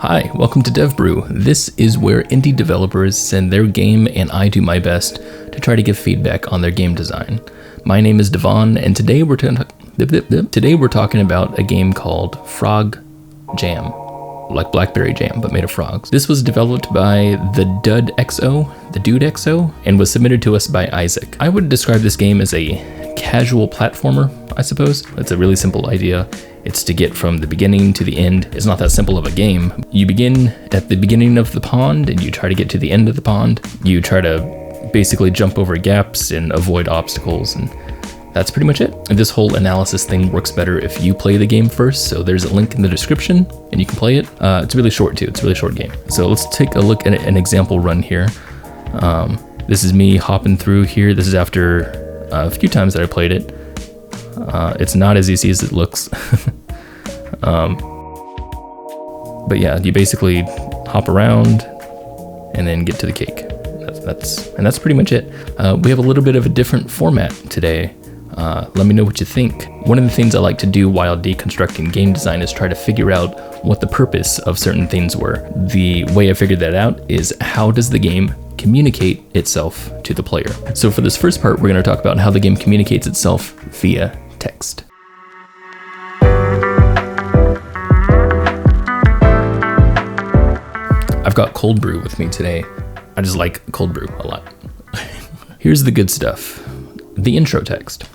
Hi, welcome to DevBrew. This is where indie developers send their game and I do my best to try to give feedback on their game design. My name is Devon, and today we're talking about a game called Frog Jam, like blackberry jam, but made of frogs. This was developed by the Dude XO, and was submitted to us by Isaac. I would describe this game as a casual platformer, I suppose. It's a really simple idea. It's to get from the beginning to the end. It's not that simple of a game. You begin at the beginning of the pond and you try to get to the end of the pond. You try to basically jump over gaps and avoid obstacles, and that's pretty much it. And this whole analysis thing works better if you play the game first, so there's a link in the description and you can play it. It's really short too, it's a really short game. So let's take a look at an example run here. This is me hopping through here. This is after a few times that I played it. It's not as easy as it looks. But yeah, you basically hop around and then get to the cake. That's pretty much it. We have a little bit of a different format today. Let me know what you think. One of the things I like to do while deconstructing game design is try to figure out what the purpose of certain things were. The way I figured that out is, how does the game communicate itself to the player? So for this first part, we're going to talk about how the game communicates itself via text. I've got cold brew with me today. I just like cold brew a lot. Here's the good stuff. The intro text.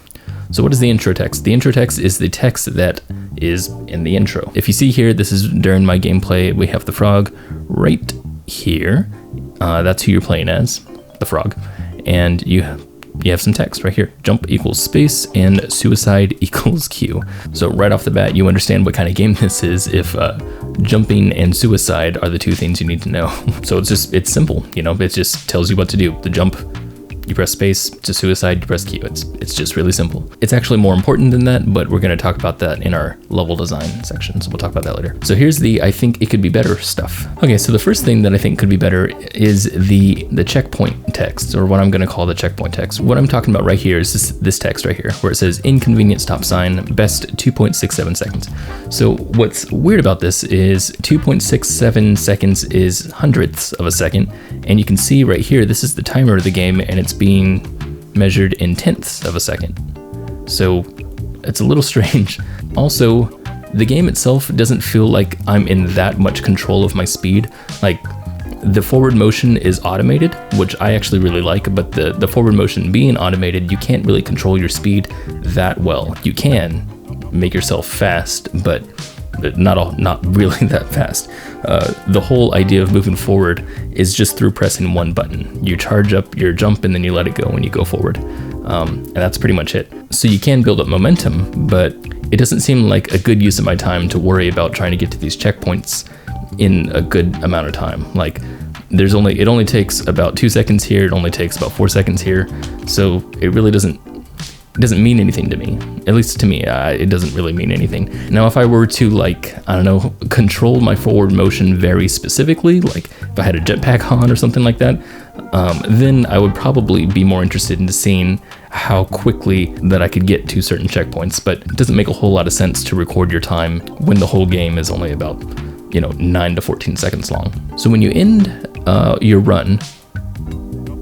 So what is the intro text? The intro text is the text that is in the intro. If you see here, this is during my gameplay. We have the frog right here. That's who you're playing as, the frog. And you have some text right here. Jump equals space and suicide equals Q. So right off the bat, you understand what kind of game this is if jumping and suicide are the two things you need to know. So it's simple, it just tells you what to do. The jump, you press space. To suicide, you press Q. It's just really simple. It's actually more important than that, but we're going to talk about that in our level design section, so we'll talk about that later. So here's the I think it could be better stuff. Okay, so the first thing that I think could be better is the checkpoint text, or what I'm going to call the checkpoint text. What I'm talking about right here is this text right here, where it says inconvenient stop sign, best 2.67 seconds. So what's weird about this is 2.67 seconds is hundredths of a second, and you can see right here, this is the timer of the game, and it's being measured in tenths of a second. So it's a little strange. Also, the game itself doesn't feel like I'm in that much control of my speed. Like, the forward motion is automated, which I actually really like, but the forward motion being automated, you can't really control your speed that well. You can make yourself fast, but not really that fast. The whole idea of moving forward is just through pressing one button. You charge up your jump and then you let it go when you go forward. And that's pretty much it. So you can build up momentum, but it doesn't seem like a good use of my time to worry about trying to get to these checkpoints in a good amount of time. Like, it only takes about 2 seconds here, it only takes about 4 seconds here, so it really doesn't mean anything to me. At least to me, it doesn't really mean anything. Now, if I were to, control my forward motion very specifically, like if I had a jetpack on or something like that, then I would probably be more interested in seeing how quickly that I could get to certain checkpoints. But it doesn't make a whole lot of sense to record your time when the whole game is only about 9 to 14 seconds long. So when you end your run,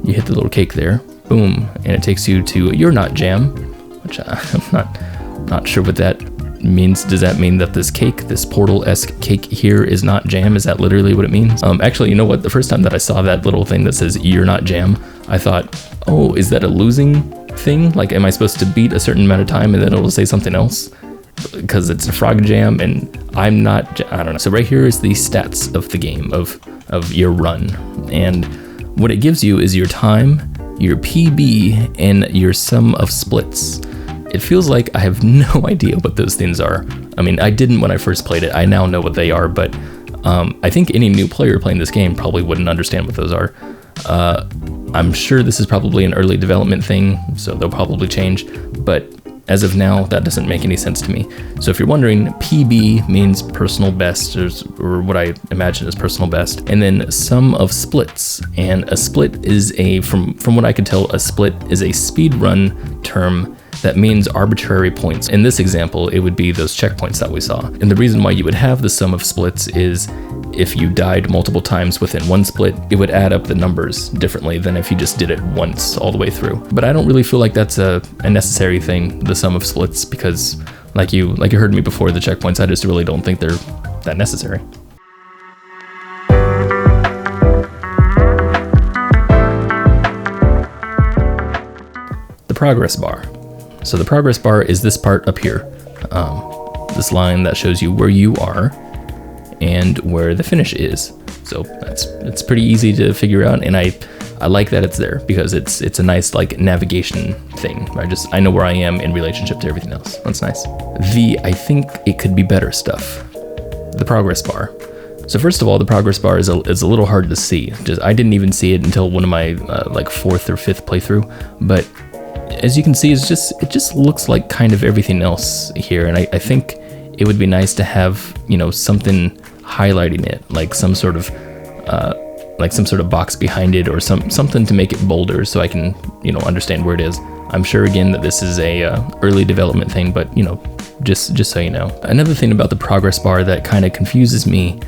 you hit the little cake there, boom, and it takes you to You're Not Jam, which I'm not sure what that means. Does that mean that this Portal-esque cake here is not jam? Is that literally what it means? Actually, you know what? The first time that I saw that little thing that says You're Not Jam, I thought, oh, is that a losing thing? Like, am I supposed to beat a certain amount of time and then it'll say something else? Because it's a frog jam and I'm not, I don't know. So right here is the stats of the game, of your run. And what it gives you is your time, your PB, and your sum of splits. It feels like I have no idea what those things are. I mean, I didn't when I first played it. I now know what they are, but I think any new player playing this game probably wouldn't understand what those are. I'm sure this is probably an early development thing, so they'll probably change, but as of now, that doesn't make any sense to me. So if you're wondering, PB means personal best, or what I imagine is personal best, and then sum of splits. And a split is from what I can tell, a split is a speedrun term that means arbitrary points. In this example, it would be those checkpoints that we saw. And the reason why you would have the sum of splits is if you died multiple times within one split, it would add up the numbers differently than if you just did it once all the way through. But I don't really feel like that's a necessary thing, the sum of splits, because like you heard me before, the checkpoints, I just really don't think they're that necessary. The progress bar. So the progress bar is this part up here, this line that shows you where you are and where the finish is. So it's pretty easy to figure out, and I like that it's there because it's a nice like navigation thing. I know where I am in relationship to everything else. That's nice. I think it could be better stuff. The progress bar. So first of all, the progress bar is a little hard to see. I didn't even see it until one of my like 4th or 5th playthrough, but as you can see, it just looks like kind of everything else here, and I think it would be nice to have, you know, something highlighting it, like some sort of box behind it, or something to make it bolder so I can, you know, understand where it is. I'm sure again that this is a early development thing, but you know, just so you know. Another thing about the progress bar that kind of confuses me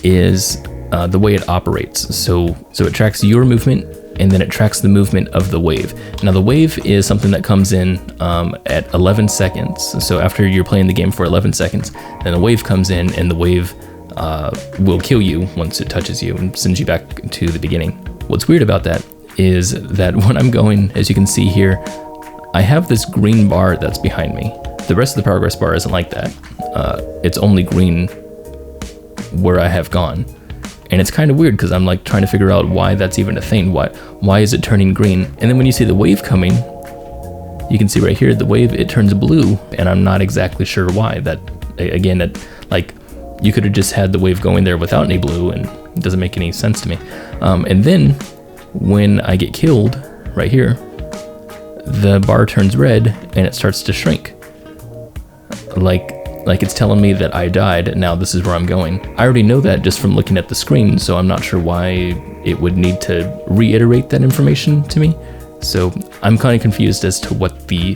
is the way it operates. So it tracks your movement, and then it tracks the movement of the wave. Now the wave is something that comes in at 11 seconds. So after you're playing the game for 11 seconds, then the wave comes in, and the wave will kill you once it touches you and sends you back to the beginning. What's weird about that is that when I'm going, as you can see here, I have this green bar that's behind me. The rest of the progress bar isn't like that. It's only green where I have gone. And it's kind of weird because I'm like trying to figure out why that's even a thing. Why is it turning green? And then when you see the wave coming, you can see right here, the wave, it turns blue, and I'm not exactly sure why. That, again, like you could have just had the wave going there without any blue, and it doesn't make any sense to me. And then when I get killed right here, the bar turns red and it starts to shrink. Like it's telling me that I died, now this is where I'm going. I already know that just from looking at the screen, so I'm not sure why it would need to reiterate that information to me. So I'm kind of confused as to what the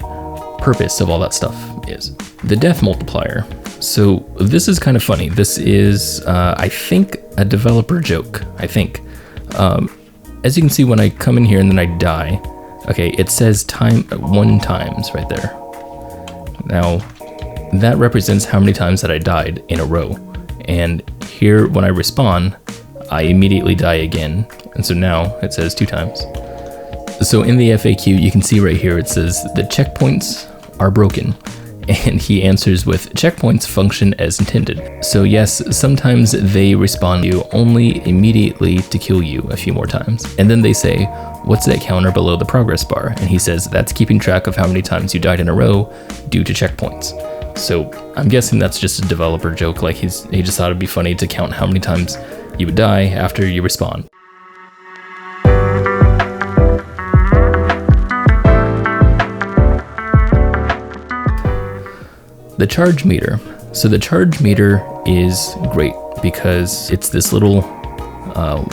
purpose of all that stuff is. The death multiplier. So this is kind of funny. This is, I think, a developer joke, I think. As you can see, when I come in here and then I die, okay, it says 1 times right there. Now, that represents how many times that I died in a row. And here, when I respawn, I immediately die again. And so now it says 2 times. So in the FAQ, you can see right here, it says the checkpoints are broken. And he answers with, checkpoints function as intended. So yes, sometimes they respawn you only immediately to kill you a few more times. And then they say, what's that counter below the progress bar? And he says, that's keeping track of how many times you died in a row due to checkpoints. So I'm guessing that's just a developer joke, like he just thought it'd be funny to count how many times you would die after you respawn. The charge meter. So the charge meter is great because it's this little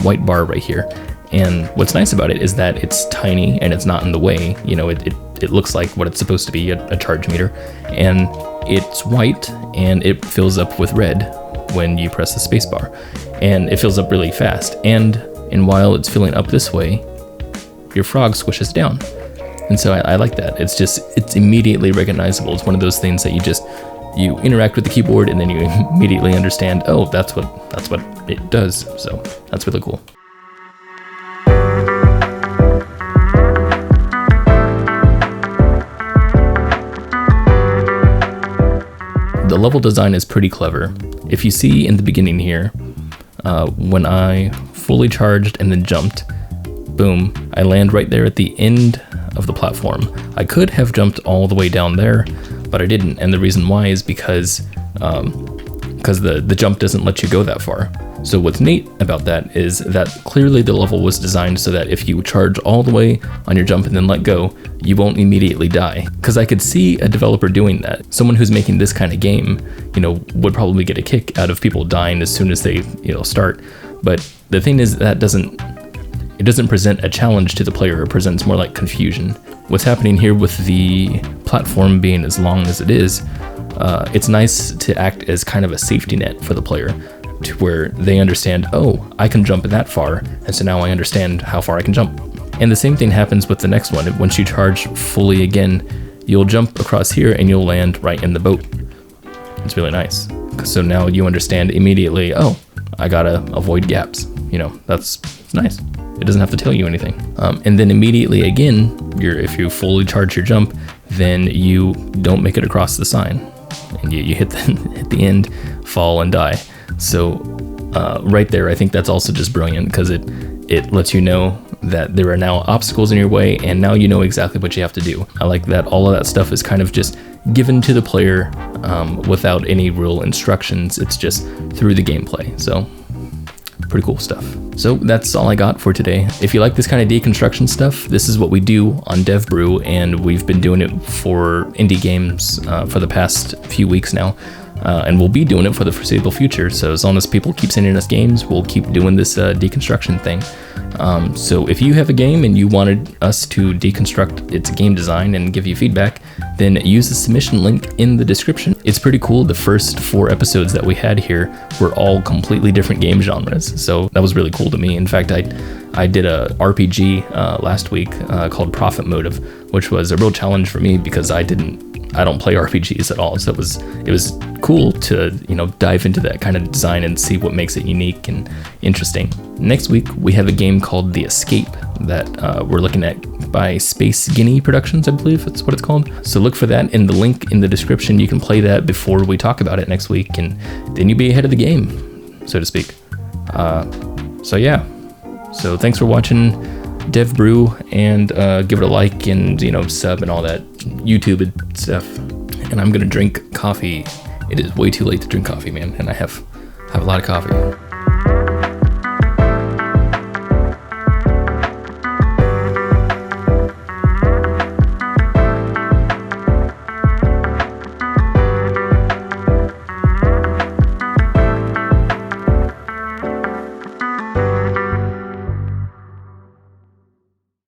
white bar right here. And what's nice about it is that it's tiny and it's not in the way. You know, it looks like what it's supposed to be, a charge meter. And it's white and it fills up with red when you press the space bar. And it fills up really fast. And while it's filling up this way, your frog squishes down. And so I like that. It's immediately recognizable. It's one of those things that you interact with the keyboard and then you immediately understand, oh, that's what it does. So that's really cool. The level design is pretty clever. If you see in the beginning here, when I fully charged and then jumped, boom, I land right there at the end of the platform. I could have jumped all the way down there, but I didn't. And the reason why is because the jump doesn't let you go that far. So what's neat about that is that clearly the level was designed so that if you charge all the way on your jump and then let go, you won't immediately die. Because I could see a developer doing that. Someone who's making this kind of game, would probably get a kick out of people dying as soon as they, start. But the thing is that it doesn't present a challenge to the player. It presents more like confusion. What's happening here with the platform being as long as it is, it's nice to act as kind of a safety net for the player, to where they understand, oh, I can jump that far, and so now I understand how far I can jump. And the same thing happens with the next one. Once you charge fully again, you'll jump across here and you'll land right in the boat. It's really nice. So now you understand immediately, oh, I gotta avoid gaps. It's nice. It doesn't have to tell you anything. And then immediately again, if you fully charge your jump, then you don't make it across the sign. And you hit the end, fall, and die. So right there, I think that's also just brilliant, because it lets you know that there are now obstacles in your way, and now you know exactly what you have to do. I like that all of that stuff is kind of just given to the player without any real instructions. It's just through the gameplay. So pretty cool stuff. So that's all I got for today. If you like this kind of deconstruction stuff, this is what we do on DevBrew, and we've been doing it for indie games for the past few weeks now. And we'll be doing it for the foreseeable future. So as long as people keep sending us games, we'll keep doing this deconstruction thing. So if you have a game and you wanted us to deconstruct its game design and give you feedback, then use the submission link in the description. It's pretty cool. The first 4 episodes that we had here were all completely different game genres. So that was really cool to me. In fact, I did a RPG last week called Profit Motive, which was a real challenge for me because I don't play RPGs at all. So it was cool to, dive into that kind of design and see what makes it unique and interesting. Next week, we have a game called The Escape that we're looking at by Space Guinea Productions, I believe that's what it's called. So look for that in the link in the description. You can play that before we talk about it next week, and then you'll be ahead of the game, so to speak. So yeah. So thanks for watching DevBrew, and give it a like and sub and all that YouTube and stuff. And I'm gonna drink coffee. It is way too late to drink coffee, man, and I have a lot of coffee.